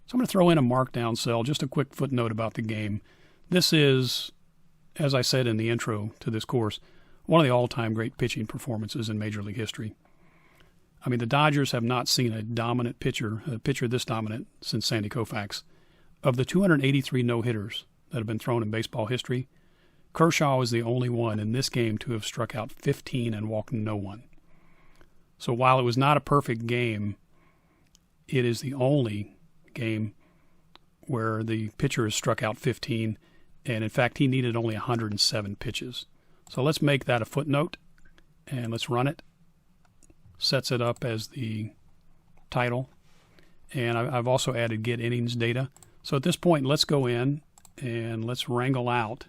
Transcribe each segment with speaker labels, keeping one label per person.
Speaker 1: So I'm going to throw in a markdown cell, just a quick footnote about the game. This is, as I said in the intro to this course, one of the all-time great pitching performances in Major League history. I mean, the Dodgers have not seen a dominant pitcher, a pitcher this dominant, since Sandy Koufax. Of the 283 no-hitters that have been thrown in baseball history, Kershaw is the only one in this game to have struck out 15 and walked no one. So while it was not a perfect game, it is the only game where the pitcher has struck out 15, and in fact he needed only 107 pitches. So let's make that a footnote, and let's run it. Sets it up as the title, and I've also added get innings data. So at this point, let's go in and let's wrangle out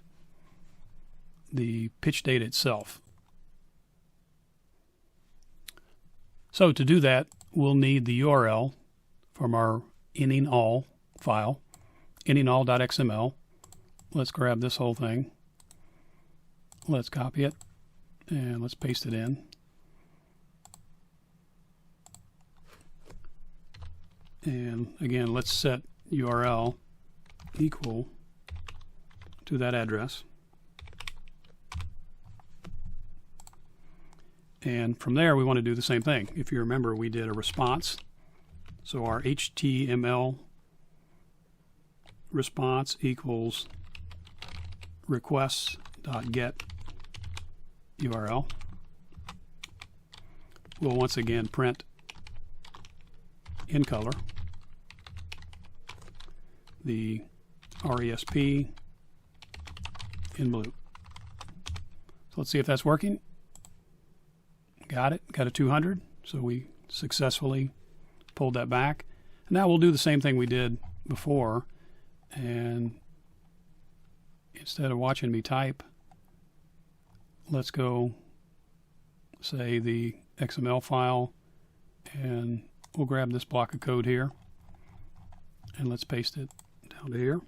Speaker 1: the pitch data itself. So to do that, we'll need the URL from our inningall file, inningall.xml. Let's grab this whole thing. Let's copy it and let's paste it in. And again, let's set URL equal to that address. And from there, we want to do the same thing. If you remember, we did a response. So our HTML response equals requests.get URL. We'll once again print in color the RESP in blue. So let's see if that's working. Got it. Got a 200. So we successfully pulled that back. And now we'll do the same thing we did before. And instead of watching me type, let's go say the XML file, and we'll grab this block of code here and let's paste it down to here.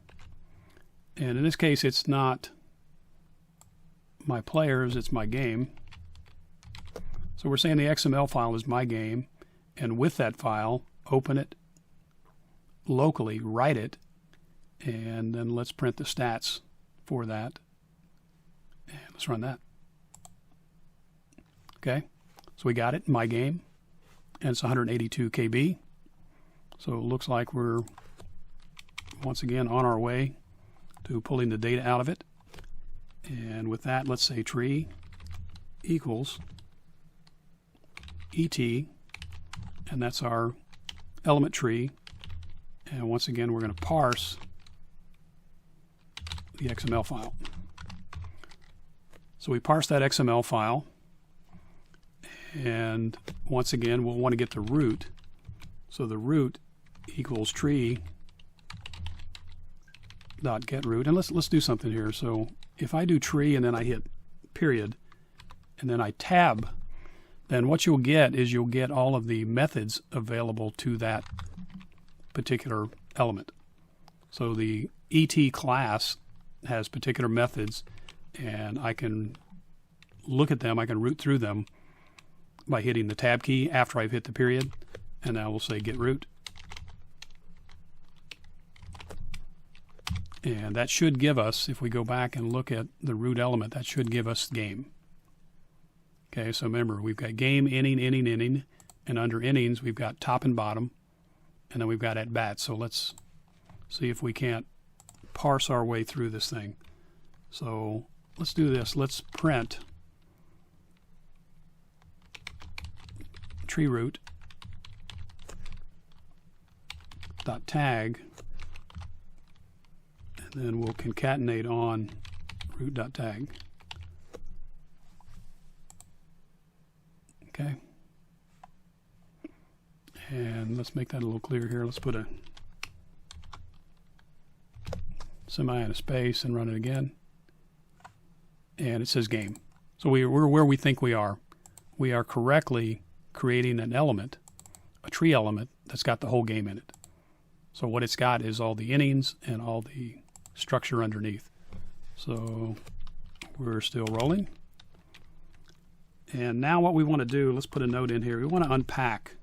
Speaker 1: And in this case, it's not my players, it's my game. So we're saying the XML file is my game, and with that file, open it locally, write it, and then let's print the stats for that. And let's run that. Okay, so we got it, my game, and it's 182 KB. So it looks like we're once again on our way to pulling the data out of it. And with that, let's say tree equals ET, and that's our element tree. And once again, we're going to parse the XML file. So we parse that XML file, and once again, we'll want to get the root. So the root equals tree dot get root. And let's do something here. So if I do tree and then I hit period and then I tab, then what you'll get is you'll get all of the methods available to that particular element. So the ET class has particular methods, and I can look at them, I can root through them by hitting the tab key after I've hit the period, and now we'll say get root. And that should give us, if we go back and look at the root element, that should give us game. Okay, so remember, we've got game, inning, inning, inning, and under innings, we've got top and bottom, and then we've got at bat. So let's see if we can't parse our way through this thing. So let's do this. Let's print tree root dot tag, and then we'll concatenate on root dot tag. Okay, and let's make that a little clearer here. Let's put a semi and a space and run it again, and it says game. So we're where we think we are. We are correctly creating an element, a tree element that's got the whole game in it. So what it's got is all the innings and all the structure underneath. So we're still rolling. And now what we want to do, let's put a note in here. We want to unpack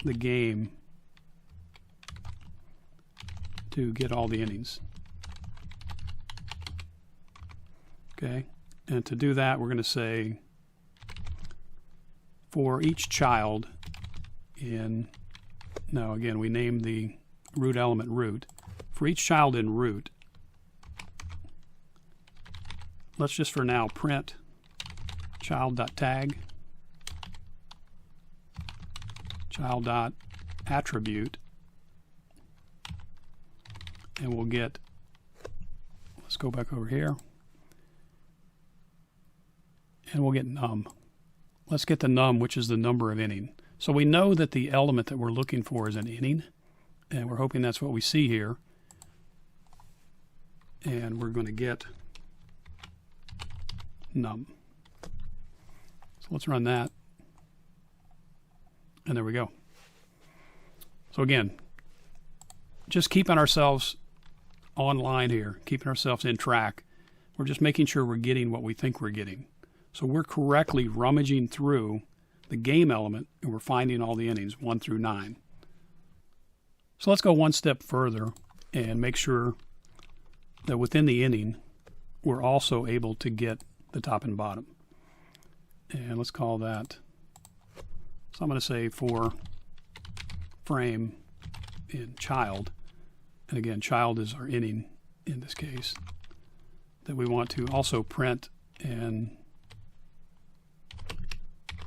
Speaker 1: the game to get all the innings. Okay, and to do that, we're going to say for each child in, now again, we named the root element root. For each child in root, let's just for now print child.tag, child.attribute, and we'll get, let's go back over here, and we'll get num. Let's get the num, which is the number of inning. So we know that the element that we're looking for is an inning, and we're hoping that's what we see here. And we're going to get num. So let's run that. And there we go. So again, just keeping ourselves online here, keeping ourselves in track. We're just making sure we're getting what we think we're getting. So we're correctly rummaging through the game element, and we're finding all the innings, 1 through 9. So let's go one step further and make sure that within the inning, we're also able to get the top and bottom. And let's call that, so I'm going to say for frame in child, and again, child is our inning in this case, that we want to also print. And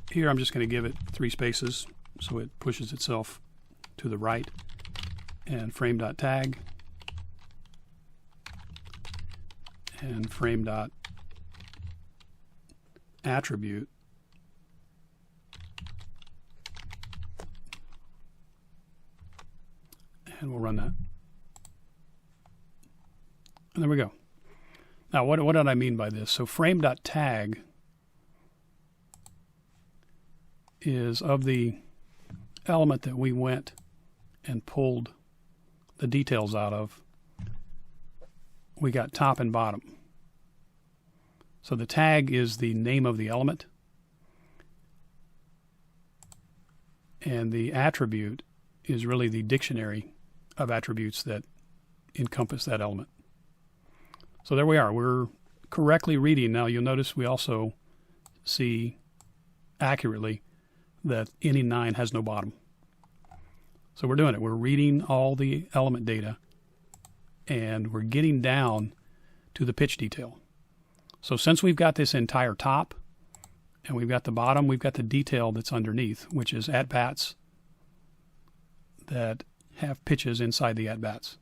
Speaker 1: here I'm just going to give it 3 spaces so it pushes itself to the right, and frame.tag and frame.attribute, and we'll run that. And there we go. Now, what did I mean by this? So frame.tag is of the element that we went and pulled the details out of. We got top and bottom. So the tag is the name of the element, and the attribute is really the dictionary of attributes that encompass that element. So there we are. We're correctly reading. Now you'll notice we also see accurately that inning 9 has no bottom. So we're doing it. We're reading all the element data, and we're getting down to the pitch detail. So since we've got this entire top, and we've got the bottom, we've got the detail that's underneath, which is at-bats that have pitches inside the at-bats.